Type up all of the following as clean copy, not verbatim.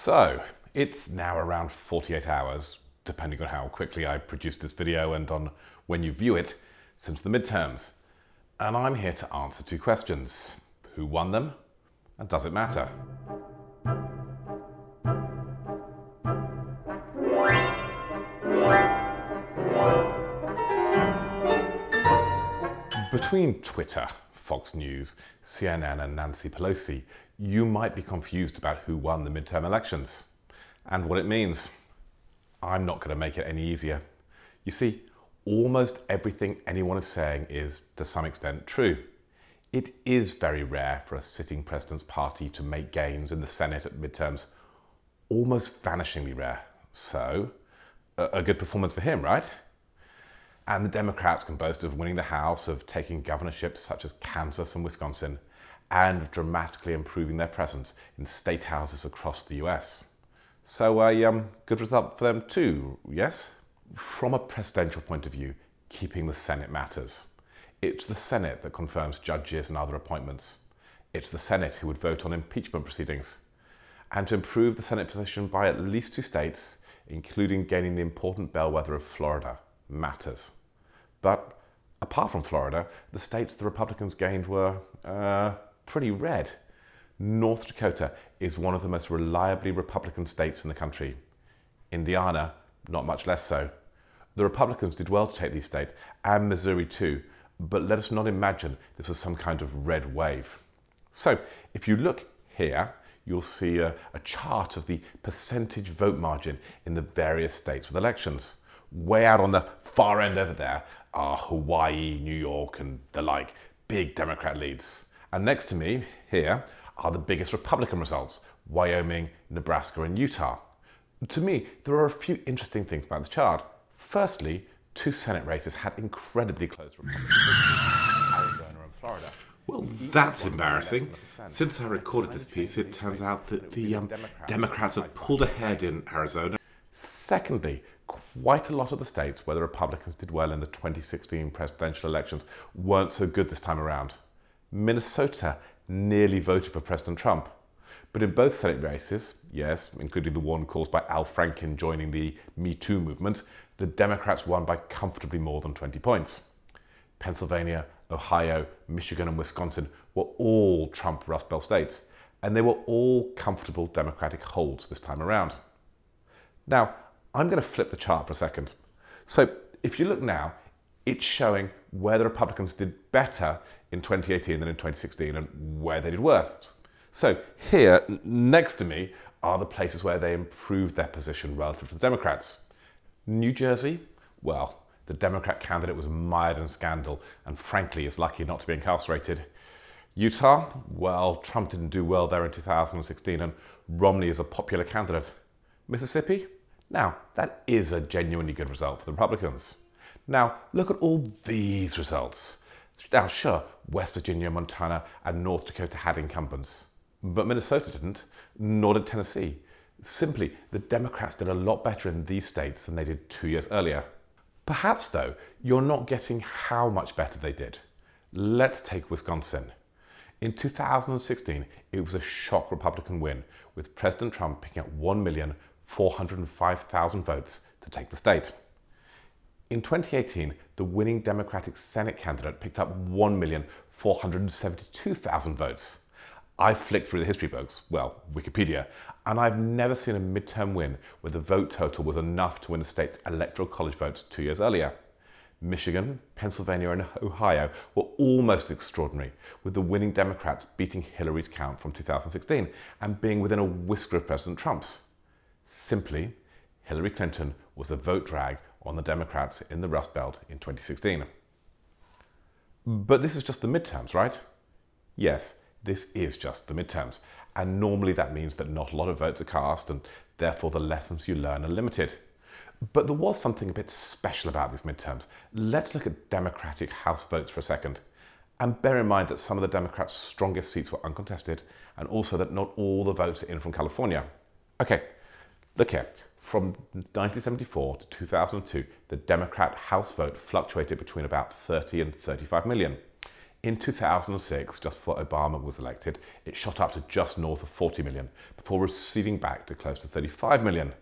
So, it's now around 48 hours, depending on how quickly I produce this video and on when you view it, since the midterms. And I'm here to answer two questions. Who won them? And does it matter? Between Twitter, Fox News, CNN and Nancy Pelosi, you might be confused about who won the midterm elections and what it means. I'm not going to make it any easier. You see, almost everything anyone is saying is, to some extent, true. It is very rare for a sitting president's party to make gains in the Senate at midterms, almost vanishingly rare. So, a good performance for him, right? And the Democrats can boast of winning the House, of taking governorships such as Kansas and Wisconsin, and of dramatically improving their presence in state houses across the US. So a good result for them too, yes? From a presidential point of view, keeping the Senate matters. It's the Senate that confirms judges and other appointments. It's the Senate who would vote on impeachment proceedings. And to improve the Senate position by at least 2 states, including gaining the important bellwether of Florida, matters. But apart from Florida, the states the Republicans gained were pretty red. North Dakota is one of the most reliably Republican states in the country. Indiana, not much less so. The Republicans did well to take these states, and Missouri too, but let us not imagine this was some kind of red wave. So, if you look here, you'll see a chart of the percentage vote margin in the various states with elections. Way out on the far end over there are Hawaii, New York, and the like, big Democrat leads. And next to me, here, are the biggest Republican results, Wyoming, Nebraska, and Utah. To me, there are a few interesting things about this chart. Firstly, 2 Senate races had incredibly close Republican victories, Arizona and Florida. Well, that's embarrassing. Since I recorded this piece, it turns out that the Democrats have pulled ahead in Arizona. Secondly, quite a lot of the states where the Republicans did well in the 2016 presidential elections weren't so good this time around. Minnesota nearly voted for President Trump. But in both Senate races, yes, including the one caused by Al Franken joining the Me Too movement, the Democrats won by comfortably more than 20 points. Pennsylvania, Ohio, Michigan and Wisconsin were all Trump Rust Belt states, and they were all comfortable Democratic holds this time around. Now, I'm going to flip the chart for a second. So if you look now, it's showing where the Republicans did better in 2018 than in 2016 and where they did worse. So here, next to me, are the places where they improved their position relative to the Democrats. New Jersey, well, the Democrat candidate was mired in scandal and frankly is lucky not to be incarcerated. Utah, well, Trump didn't do well there in 2016 and Romney is a popular candidate. Mississippi, now that is a genuinely good result for the Republicans. Now look at all these results. Now sure, West Virginia, Montana and North Dakota had incumbents, but Minnesota didn't, nor did Tennessee. Simply, the Democrats did a lot better in these states than they did 2 years earlier. Perhaps though, you're not getting how much better they did. Let's take Wisconsin. In 2016, it was a shock Republican win, with President Trump picking up 1,405,000 votes to take the state. In 2018, the winning Democratic Senate candidate picked up 1,472,000 votes. I flicked through the history books, well, Wikipedia, and I've never seen a midterm win where the vote total was enough to win the state's electoral college votes 2 years earlier. Michigan, Pennsylvania and Ohio were almost extraordinary, with the winning Democrats beating Hillary's count from 2016 and being within a whisker of President Trump's. Simply, Hillary Clinton was a vote drag on the Democrats in the Rust Belt in 2016. But this is just the midterms, right? Yes, this is just the midterms, and normally that means that not a lot of votes are cast and therefore the lessons you learn are limited. But there was something a bit special about these midterms. Let's look at Democratic House votes for a second. And bear in mind that some of the Democrats' strongest seats were uncontested, and also that not all the votes are in from California. Okay, look here. From 1974 to 2002, the Democrat House vote fluctuated between about 30 and 35 million. In 2006, just before Obama was elected, it shot up to just north of 40 million, before receding back to close to 35 million.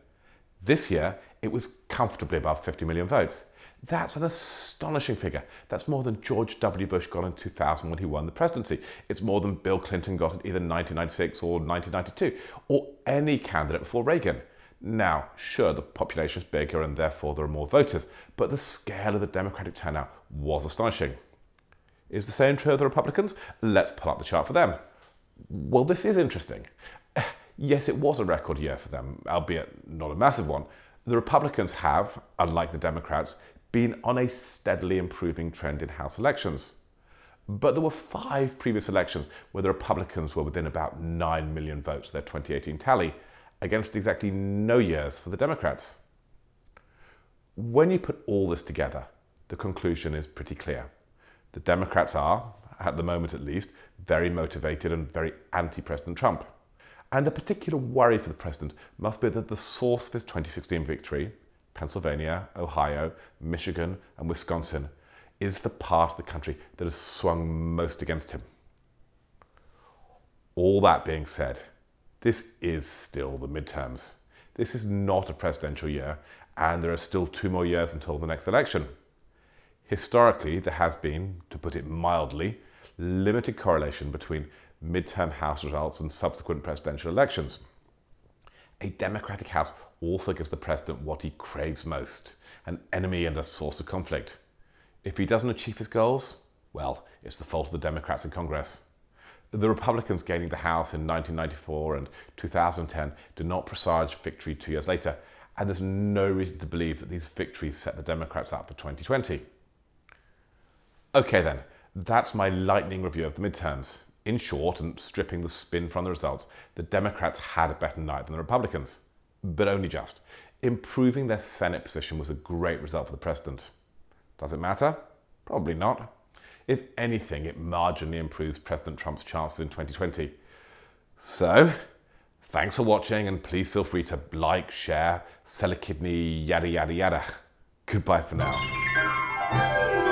This year, it was comfortably above 50 million votes. That's an astonishing figure. That's more than George W. Bush got in 2000 when he won the presidency. It's more than Bill Clinton got in either 1996 or 1992, or any candidate before Reagan. Now, sure, the population is bigger and therefore there are more voters, but the scale of the Democratic turnout was astonishing. Is the same true of the Republicans? Let's pull up the chart for them. Well, this is interesting. Yes, it was a record year for them, albeit not a massive one. The Republicans have, unlike the Democrats, been on a steadily improving trend in House elections. But there were 5 previous elections where the Republicans were within about 9 million votes of their 2018 tally, against exactly no years for the Democrats. When you put all this together, the conclusion is pretty clear. The Democrats are, at the moment at least, very motivated and very anti-President Trump. And a particular worry for the president must be that the source of his 2016 victory, Pennsylvania, Ohio, Michigan, and Wisconsin, is the part of the country that has swung most against him. All that being said, this is still the midterms. This is not a presidential year, and there are still 2 more years until the next election. Historically, there has been, to put it mildly, limited correlation between midterm House results and subsequent presidential elections. A Democratic House also gives the president what he craves most, an enemy and a source of conflict. If he doesn't achieve his goals, well, it's the fault of the Democrats in Congress. The Republicans gaining the House in 1994 and 2010 did not presage victory 2 years later, and there's no reason to believe that these victories set the Democrats up for 2020. Okay then, that's my lightning review of the midterms. In short, and stripping the spin from the results, the Democrats had a better night than the Republicans. But only just. Improving their Senate position was a great result for the president. Does it matter? Probably not. If anything, it marginally improves President Trump's chances in 2020. So, thanks for watching, and please feel free to like, share, sell a kidney, yada yada yada. Goodbye for now.